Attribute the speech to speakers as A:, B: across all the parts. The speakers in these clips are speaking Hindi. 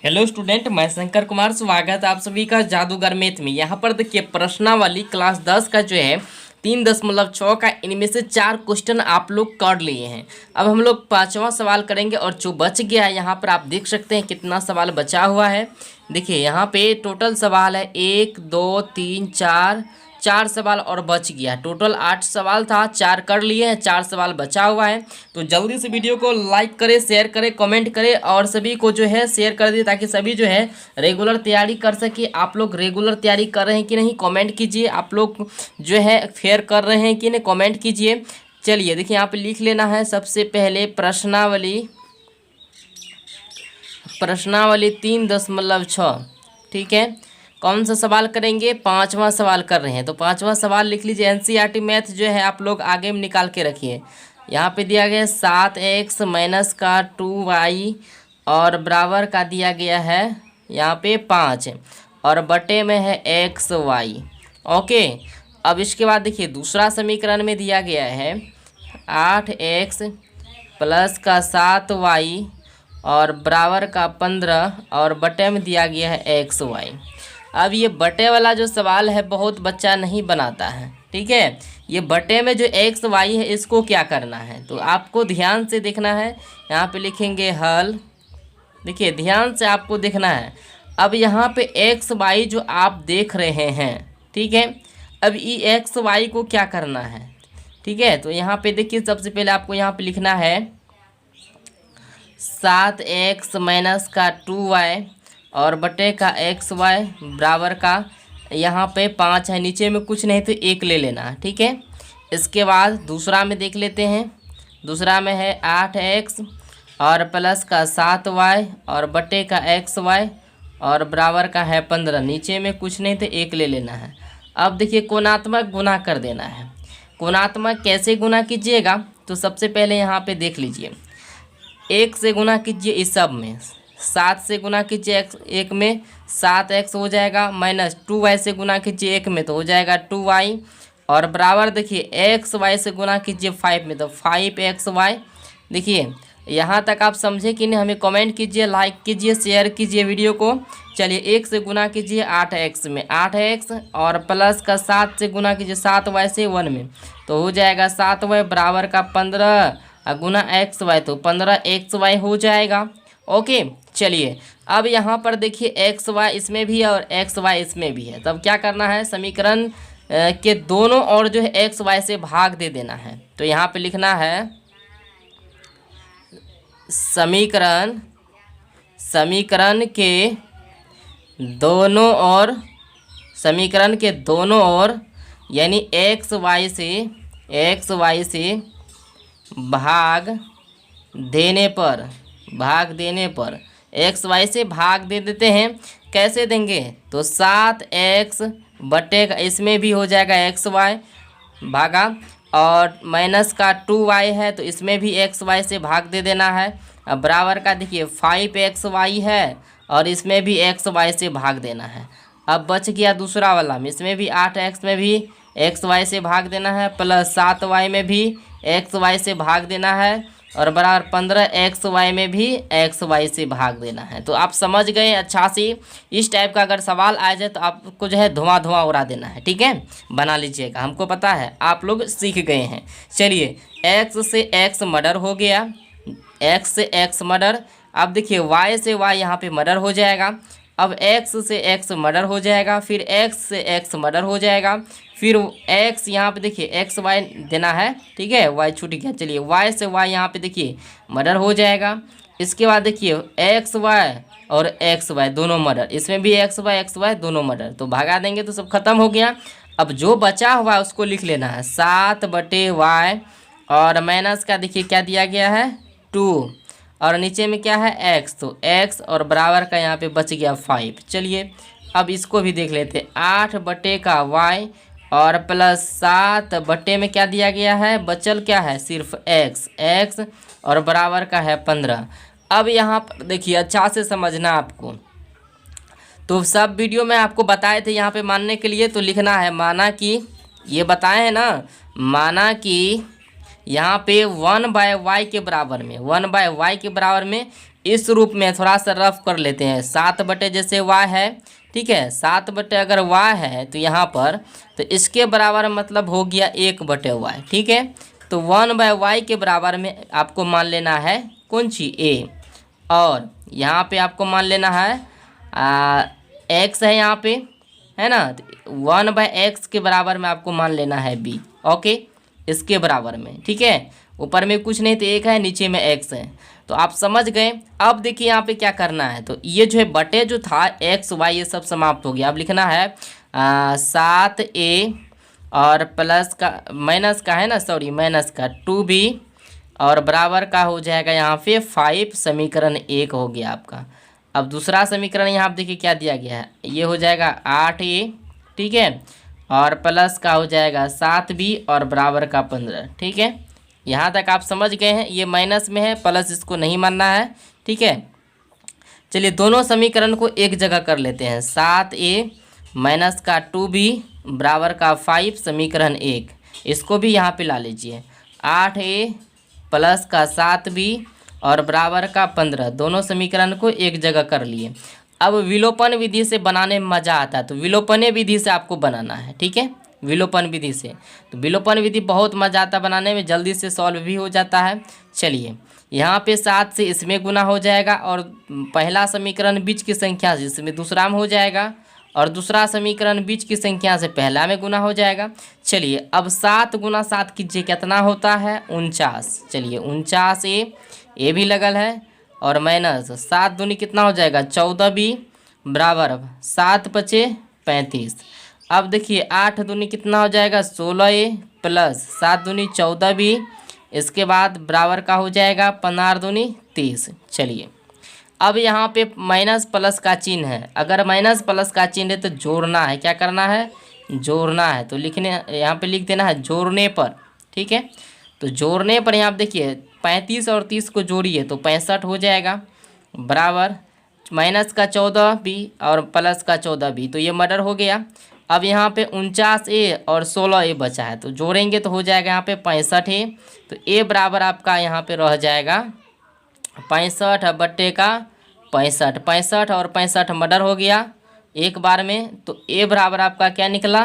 A: हेलो स्टूडेंट, मैं शंकर कुमार। स्वागत है आप सभी का जादूगर मैथ में। यहाँ पर देखिए प्रश्नावली क्लास 10 का जो है 3.6 का इनमें से 4 क्वेश्चन आप लोग कर लिए हैं। अब हम लोग 5वां सवाल करेंगे और जो बच गया है यहाँ पर आप देख सकते हैं कितना सवाल बचा हुआ है। देखिए यहाँ पे टोटल सवाल है 1 2 3 4 4 सवाल और बच गया। टोटल 8 सवाल था, 4 कर लिए हैं, 4 सवाल बचा हुआ है। तो जल्दी से वीडियो को लाइक करें, शेयर करें, कमेंट करें और सभी को जो है शेयर कर दें ताकि सभी जो है रेगुलर तैयारी कर सके। आप लोग रेगुलर तैयारी कर रहे हैं कि नहीं कमेंट कीजिए। आप लोग जो है फेयर कर रहे हैं कि नहीं कमेंट कीजिए। चलिए देखिए यहाँ पे लिख लेना है सबसे पहले प्रश्नावली 3.6। ठीक है, कौन सा सवाल करेंगे? 5वां सवाल कर रहे हैं। तो 5वां सवाल लिख लीजिए। एनसीईआरटी मैथ जो है आप लोग आगे में निकाल के रखिए। यहाँ पे दिया गया है 7x माइनस का 2y और बराबर का दिया गया है यहाँ पे 5 और बटे में है xy। ओके, अब इसके बाद देखिए दूसरा समीकरण में दिया गया है 8x प्लस का 7y और बराबर का 15 और बटे में दिया गया है xy। अब ये बटे वाला जो सवाल है बहुत बच्चा नहीं बनाता है। ठीक है, ये बटे में जो एक्स वाई है इसको क्या करना है तो आपको ध्यान से देखना है। यहाँ पे लिखेंगे हल। देखिए ध्यान से आपको देखना है। अब यहाँ पे एक्स वाई जो आप देख रहे हैं, ठीक है, अब ये एक्स वाई को क्या करना है? ठीक है, तो यहाँ पे देखिए सबसे पहले आपको यहाँ पे लिखना है 7x माइनस का 2y और बटे का xy बराबर का यहाँ पे 5 है, नीचे में कुछ नहीं तो 1 ले लेना है। ठीक है, इसके बाद दूसरा में देख लेते हैं। दूसरा में है 8x और प्लस का 7y और बटे का xy और बराबर का है 15, नीचे में कुछ नहीं तो 1 ले लेना है। अब देखिए कोणात्मक गुना कर देना है। कोणात्मक कैसे गुना कीजिएगा तो सबसे पहले यहाँ पे देख लीजिए, 1 से गुना कीजिए इस सब में, 7 से गुना कीजिए एक में 7x हो जाएगा, माइनस 2y से गुना कीजिए एक में तो हो जाएगा 2y और बराबर देखिए xy से गुना कीजिए 5 में तो 5xy। देखिए यहाँ तक आप समझे कि नहीं? हमें कमेंट कीजिए, लाइक कीजिए, शेयर कीजिए वीडियो को। चलिए 1 से गुना कीजिए 8x में 8x और प्लस का 7 से गुना कीजिए 7y से 1 में तो हो जाएगा 7y बराबर का 15 गुना xy तो 15xy हो जाएगा। ओके, चलिए अब यहाँ पर देखिए xy इसमें भी है और xy इसमें भी है। तब क्या करना है? समीकरण के दोनों ओर जो है xy से भाग दे देना है। तो यहाँ पे लिखना है समीकरण के दोनों ओर यानी xy से भाग देने पर xy से भाग दे देते हैं। कैसे देंगे? तो 7x बटे का इसमें भी हो जाएगा xy भागा और माइनस का 2y है तो इसमें भी xy से भाग दे देना है। अब बराबर का देखिए 5xy है और इसमें भी xy से भाग देना है। अब बच गया दूसरा वाला में, इसमें भी 8x में भी xy से भाग देना है प्लस 7y में भी xy से भाग देना है और बराबर 15xy में भी xy से भाग देना है। तो आप समझ गए अच्छा से। इस टाइप का अगर सवाल आ जाए तो आपको जो है धुआं उड़ा देना है। ठीक है, बना लीजिएगा, हमको पता है आप लोग सीख गए हैं। चलिए x से x मर्डर हो गया, x से x मर्डर। अब देखिए y से y यहाँ पे मर्डर हो जाएगा। अब x से x मर्डर हो जाएगा, फिर x से x मर्डर हो जाएगा, फिर x यहाँ पे देखिए x y देना है। ठीक है, y छूट गया। चलिए y से y यहाँ पे देखिए मर्डर हो जाएगा। इसके बाद देखिए x y और x y दोनों मर्डर, इसमें भी x y दोनों मर्डर, तो भगा देंगे तो सब खत्म हो गया। अब जो बचा हुआ है उसको लिख लेना है 7 बटे y और माइनस का देखिए क्या दिया गया है 2 और नीचे में क्या है x, तो x और बराबर का यहाँ पे बच गया 5। चलिए अब इसको भी देख लेते हैं 8 बटे का y और प्लस 7 बटे में क्या दिया गया है, बचल क्या है सिर्फ x और बराबर का है 15। अब यहाँ पर देखिए अच्छा से समझना आपको, तो सब वीडियो में आपको बताए थे यहाँ पे मानने के लिए। तो लिखना है माना कि ये बताए हैं ना, माना कि यहाँ पे 1/y के बराबर में 1/y के बराबर में इस रूप में थोड़ा सा रफ कर लेते हैं। 7 बटे जैसे y है, ठीक है, 7 बटे अगर y है तो यहाँ पर तो इसके बराबर मतलब हो गया 1 बटे y, ठीक है। तो 1/y के बराबर में आपको मान लेना है कौन सी a, और यहाँ पे आपको मान लेना है x है यहाँ पे, है ना। 1/x के बराबर में आपको मान लेना है b, ओके, इसके बराबर में, ठीक है। ऊपर में कुछ नहीं तो 1 है, नीचे में x है, तो आप समझ गए। अब देखिए यहाँ पे क्या करना है, तो ये जो है बटे जो था x y ये सब समाप्त हो गया। अब लिखना है 7a और प्लस का माइनस का है ना, सॉरी माइनस का 2b और बराबर का हो जाएगा यहाँ पे 5। समीकरण 1 हो गया आपका। अब दूसरा समीकरण यहाँ आप देखिए क्या दिया गया है, ये हो जाएगा 8a, ठीक है, और प्लस का हो जाएगा 7b और बराबर का 15, ठीक है। यहाँ तक आप समझ गए हैं। ये माइनस में है, प्लस इसको नहीं मानना है, ठीक है। चलिए दोनों समीकरण को एक जगह कर लेते हैं। 7a माइनस का 2b बराबर का 5 समीकरण 1, इसको भी यहाँ पे ला लीजिए। 8a प्लस का 7b और बराबर का 15, दोनों समीकरण को एक जगह कर लिए। अब विलोपन विधि से बनाने में मज़ा आता है, तो विलोपन विधि से आपको बनाना है, ठीक है, विलोपन विधि से। तो विलोपन विधि बहुत मज़ा आता है बनाने में, जल्दी से सॉल्व भी हो जाता है। चलिए यहाँ पे 7 से इसमें गुना हो जाएगा और पहला समीकरण बीच की संख्या से इसमें दूसरा में हो जाएगा और दूसरा समीकरण बीच की संख्या से पहला में गुना हो जाएगा। चलिए अब 7 गुना 7 कीजिए, कितना होता है 49। चलिए 49a, ये भी लगल है, और माइनस 7 दूनी कितना हो जाएगा 14b बराबर 7 पचे 35। अब देखिए 8 दूनी कितना हो जाएगा 16a प्लस 7 दूनी 14b, इसके बाद बराबर का हो जाएगा 15 दूनी 30। चलिए अब यहाँ पे माइनस प्लस का चिन्ह है, अगर माइनस प्लस का चिन्ह है तो जोड़ना है, क्या करना है जोड़ना है। तो लिखने यहाँ पे लिख देना है जोड़ने पर, ठीक है। तो जोड़ने पर यहाँ आप देखिए 35 और 30 को जोड़िए तो 65 हो जाएगा बराबर माइनस का 14b और प्लस का 14b, तो ये मर्डर हो गया। अब यहाँ पे 49a और 16a बचा है, तो जोड़ेंगे तो हो जाएगा यहाँ पे 65a, तो a बराबर आपका यहाँ पे रह जाएगा 65 बट्टे का 65, 65 और 65 मर्डर हो गया एक बार में, तो a बराबर आपका क्या निकला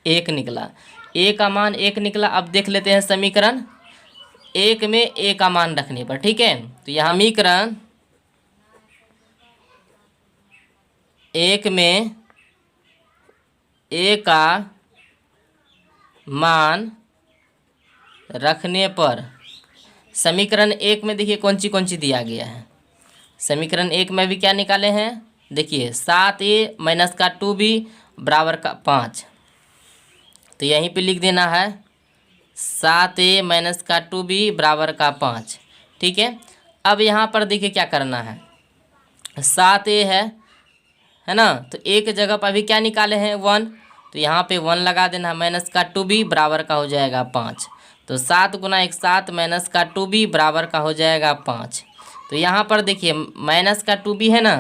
A: 1 निकला। a का मान 1 निकला। अब देख लेते हैं समीकरण 1 में a का मान रखने पर, ठीक है। तो यहाँ समीकरण 1 में a का मान रखने पर समीकरण 1 में देखिए कौन सी दिया गया है। समीकरण 1 में भी क्या निकाले हैं, देखिए 7a माइनस का 2b बराबर का 5, तो यहीं पे लिख देना है 7a माइनस का 2b बराबर का 5, ठीक है। अब यहाँ पर देखिए क्या करना है, 7a है ना, तो एक जगह पर भी क्या निकाले हैं 1, तो यहाँ पे 1 लगा देना है, माइनस का 2b बराबर का हो जाएगा 5, तो 7 गुना 1 7 माइनस का 2b बराबर का हो जाएगा 5। तो यहाँ पर देखिए माइनस का 2b है ना,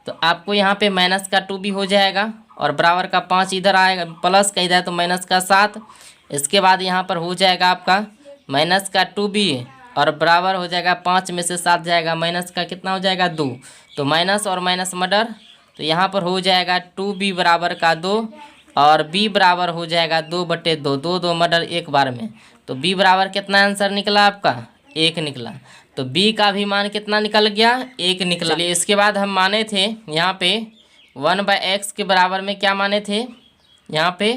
A: तो आपको यहाँ पे माइनस का 2b हो जाएगा और बराबर का 5 इधर आएगा, प्लस का इधर तो माइनस का 7, इसके बाद यहाँ पर हो जाएगा आपका माइनस का 2b और बराबर हो जाएगा 5 में से 7 जाएगा, माइनस का कितना हो जाएगा 2, तो माइनस और माइनस मर्डर, तो यहाँ पर हो जाएगा 2b बराबर का 2 और b बराबर हो जाएगा 2/2, 2 मर्डर एक बार में, तो b बराबर कितना आंसर निकला आपका 1 निकला। तो b का भी मान कितना निकल गया 1 निकला। चलिए इसके बाद हम माने थे यहाँ पे 1/x के बराबर में क्या माने थे, यहाँ पे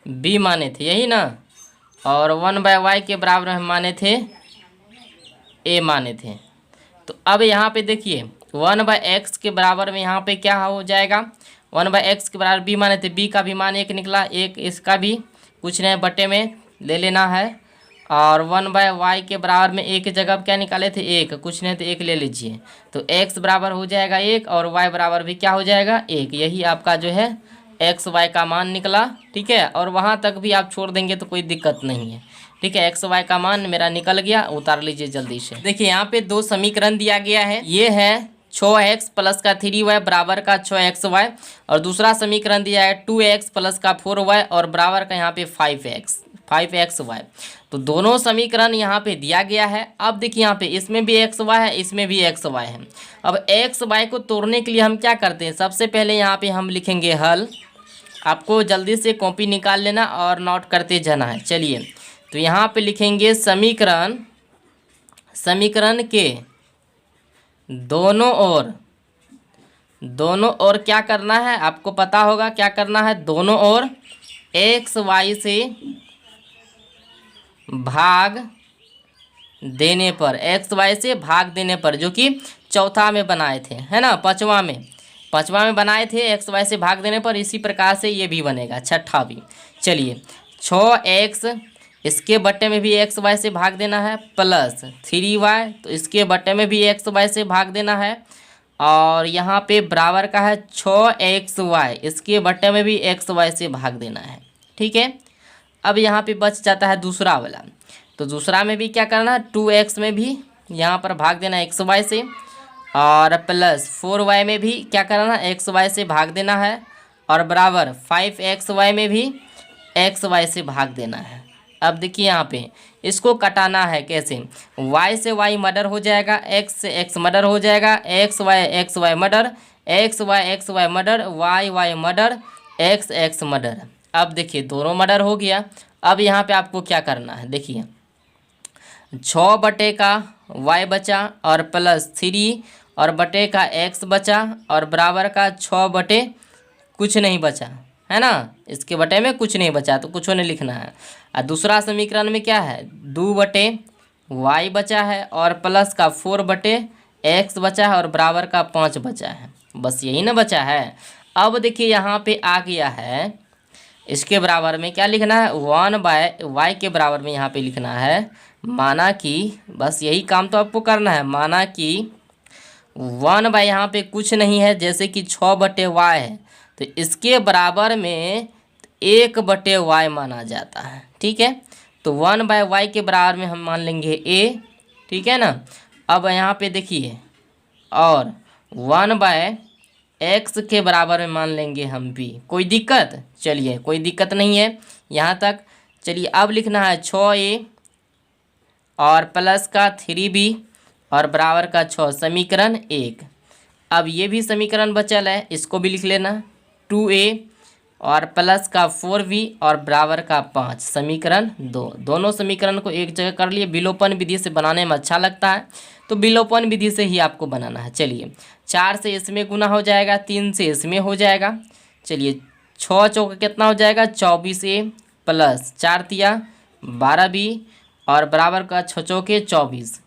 A: b माने थे, यही ना, और 1/y के बराबर हम माने थे a माने थे। तो अब यहाँ पे देखिए 1/x के बराबर में यहाँ पे क्या हो जाएगा, 1/x के बराबर b माने थे, b का भी मान 1 निकला, 1 इसका भी कुछ नहीं बटे में ले लेना है, और 1/y के बराबर में एक जगह क्या निकाले थे 1, कुछ नहीं तो 1 ले लीजिए, तो x बराबर हो जाएगा 1 और y बराबर भी क्या हो जाएगा 1, यही आपका जो है x y का मान निकला, ठीक है। और वहाँ तक भी आप छोड़ देंगे तो कोई दिक्कत नहीं है, ठीक है। x y का मान मेरा निकल गया, उतार लीजिए जल्दी से। देखिए यहाँ पे 2 समीकरण दिया गया है, ये है 6x प्लस का 3y बराबर का 6xy, और दूसरा समीकरण दिया है 2x प्लस का 4y और बराबर का यहाँ पे 5xy। तो दोनों समीकरण यहाँ पे दिया गया है। अब देखिए यहाँ पे इसमें भी xy है, इसमें भी xy है। अब xy को तोड़ने के लिए हम क्या करते हैं, सबसे पहले यहाँ पे हम लिखेंगे हल। आपको जल्दी से कॉपी निकाल लेना और नोट करते जाना है। चलिए, तो यहाँ पे लिखेंगे समीकरण के दोनों ओर क्या करना है, आपको पता होगा क्या करना है। दोनों ओर xy से भाग देने पर, xy से भाग देने पर, जो कि चौथा में बनाए थे, है ना, पांचवा में बनाए थे xy से भाग देने पर। इसी प्रकार से ये भी बनेगा, छठा भी। चलिए, 6x, इसके बट्टे में भी xy से भाग देना है, प्लस 3y, तो इसके बट्टे में भी xy से भाग देना है। और यहाँ पे बराबर का है 6xy, इसके बट्टे में भी xy से भाग देना है। ठीक है, अब यहाँ पे बच जाता है दूसरा वाला। तो दूसरा में भी क्या करना है, 2x में भी यहाँ पर भाग देना है xy से, और प्लस 4y में भी क्या करना है, xy से भाग देना है, और बराबर 5xy में भी xy से भाग देना है। अब देखिए यहाँ पे इसको कटाना है कैसे, y से y मर्डर हो जाएगा, x से x मर्डर हो जाएगा, xy murder, xy murder, y murder, x murder. अब देखिए दोनों मर्डर हो गया। अब यहाँ पे आपको क्या करना है, देखिए 6 बटे का y बचा, और प्लस 3 और बटे का x बचा, और बराबर का 6 बटे कुछ नहीं बचा, है ना, इसके बटे में कुछ नहीं बचा, तो कुछ नहीं लिखना है। और दूसरा समीकरण में क्या है, 2 बटे y बचा है, और प्लस का 4 बटे x बचा है, और बराबर का 5 बचा है। बस यही ना बचा है। अब देखिए यहाँ पे आ गया है, इसके बराबर में क्या लिखना है, 1/y के बराबर में यहाँ पे लिखना है, माना कि, बस यही काम तो आपको करना है, माना कि 1/, यहाँ पे कुछ नहीं है, जैसे कि 6 बटे y है, तो इसके बराबर में 1 बटे y माना जाता है। ठीक है, तो 1/y के बराबर में हम मान लेंगे a। ठीक है ना। अब यहाँ पे देखिए, और 1/x के बराबर में मान लेंगे हम b। कोई दिक्कत, चलिए कोई दिक्कत नहीं है यहाँ तक। चलिए, अब लिखना है 6a और प्लस का 3b और बराबर का 6, समीकरण 1। अब ये भी समीकरण बचल है, इसको भी लिख लेना, 2a और प्लस का 4b और बराबर का 5, समीकरण 2। दोनों समीकरण को एक जगह कर लिए। विलोपन विधि से बनाने में अच्छा लगता है, तो विलोपन विधि से ही आपको बनाना है। चलिए, 4 से इसमें गुना हो जाएगा, 3 से इसमें हो जाएगा। चलिए, 6 चौक कितना हो जाएगा, 24a प्लस 4 तिया 12b और बराबर का 6 चौके 24।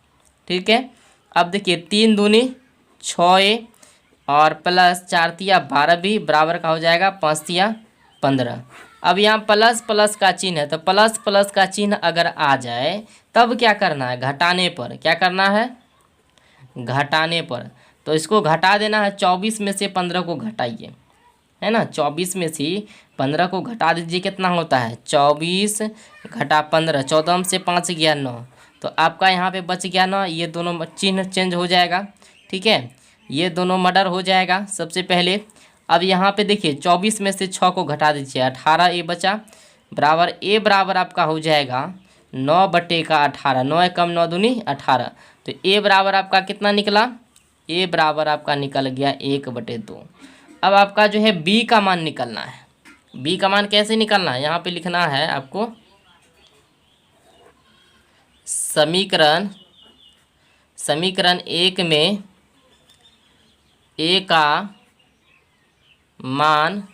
A: ठीक है, अब देखिए 3 दूनी 6a और प्लस 4 तिया 12b बराबर का हो जाएगा 5 तिया 15। अब यहाँ प्लस प्लस का चिन्ह है, तो प्लस प्लस का चिन्ह अगर आ जाए तब क्या करना है, घटाने पर। क्या करना है, घटाने पर। तो इसको घटा देना है, 24 में से 15 को घटाइए, है ना, 24 में से 15 को घटा दीजिए, कितना होता है, 24 घटा 15, 14 से 5 गया 9, तो आपका यहाँ पे बच गया 9। ये दोनों चिन्ह चेंज हो जाएगा। ठीक है, ये दोनों मर्डर हो जाएगा सबसे पहले। अब यहाँ पे देखिए 24 में से 6 को घटा दीजिए, 18 ए बचा, बराबर ए बराबर आपका हो जाएगा 9 बटे का 18, 9 कम 9 दूनी 18, तो ए बराबर आपका कितना निकला, ए बराबर आपका निकल गया 1/2। अब आपका जो है बी का मान निकलना है। बी का मान कैसे निकलना है, यहाँ पे लिखना है आपको, समीकरण 1 में ए का मान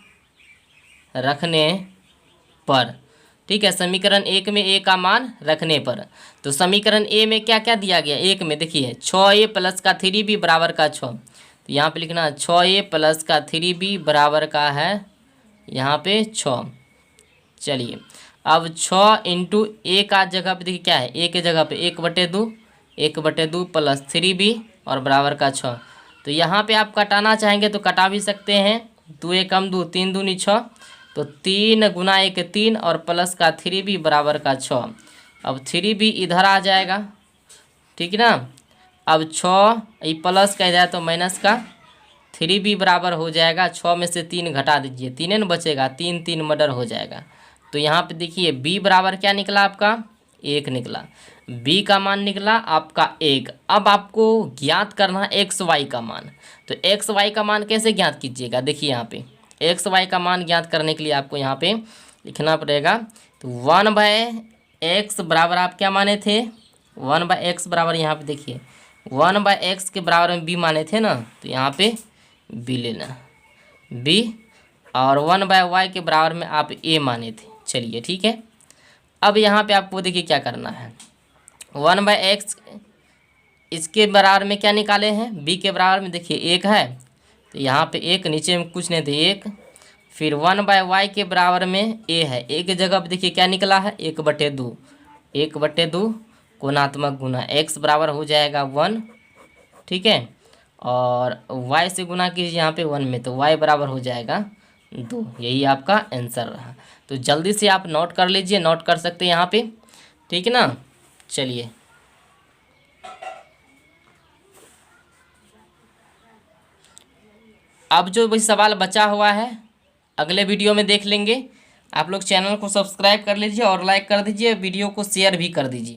A: रखने पर। ठीक है, समीकरण 1 में ए का मान रखने पर। तो समीकरण ए में क्या क्या दिया गया, 1 में देखिए 6a प्लस का 3b बराबर का 6, तो यहाँ पे लिखना 6a प्लस का 3b बराबर का है यहाँ पे 6। चलिए, अब 6 इंटू ए का जगह पे देखिए क्या है, ए के जगह पे 1/2 प्लस 3b और बराबर का 6। तो यहाँ पे आप कटाना चाहेंगे तो कटा भी सकते हैं, 2 एक कम 2, 3 दूनी 6, तो 3 गुना 1 3 और प्लस का 3b बराबर का 6। अब 3b इधर आ जाएगा, ठीक ना। अब 6 ये प्लस का इधर तो माइनस का, 3b बराबर हो जाएगा 6 में से 3 घटा दीजिए, 3 न बचेगा, 3 3 मर्डर हो जाएगा, तो यहाँ पे देखिए b बराबर क्या निकला आपका 1 निकला, b का मान निकला आपका 1। अब आपको ज्ञात करना एक्स वाई का मान। तो एक्स वाई का मान कैसे ज्ञात कीजिएगा, देखिए यहाँ पे एक्स वाई का मान ज्ञात करने के लिए आपको यहाँ पे लिखना पड़ेगा। तो 1/x बराबर आप क्या माने थे, 1/x बराबर यहाँ पे देखिए 1/x के बराबर में b माने थे ना, तो यहाँ पे b लेना b, और 1/y के बराबर में आप a माने थे। चलिए ठीक है, अब यहाँ पे आपको देखिए क्या करना है, 1/x इसके बराबर में क्या निकाले हैं, b के बराबर में देखिए 1 है, तो यहाँ पे 1 नीचे में कुछ नहीं थे 1, फिर 1/y के बराबर में a है, a की जगह पे देखिए क्या निकला है 1/2, 1/2 कोणात्मक गुना x बराबर हो जाएगा 1, ठीक है, और y से गुना कीजिए यहाँ पे 1 में, तो y बराबर हो जाएगा 2। यही आपका आंसर रहा। तो जल्दी से आप नोट कर लीजिए, नोट कर सकते हैं यहाँ पे, ठीक है ना। चलिए अब जो भी सवाल बचा हुआ है अगले वीडियो में देख लेंगे। आप लोग चैनल को सब्सक्राइब कर लीजिए और लाइक कर दीजिए, वीडियो को शेयर भी कर दीजिए।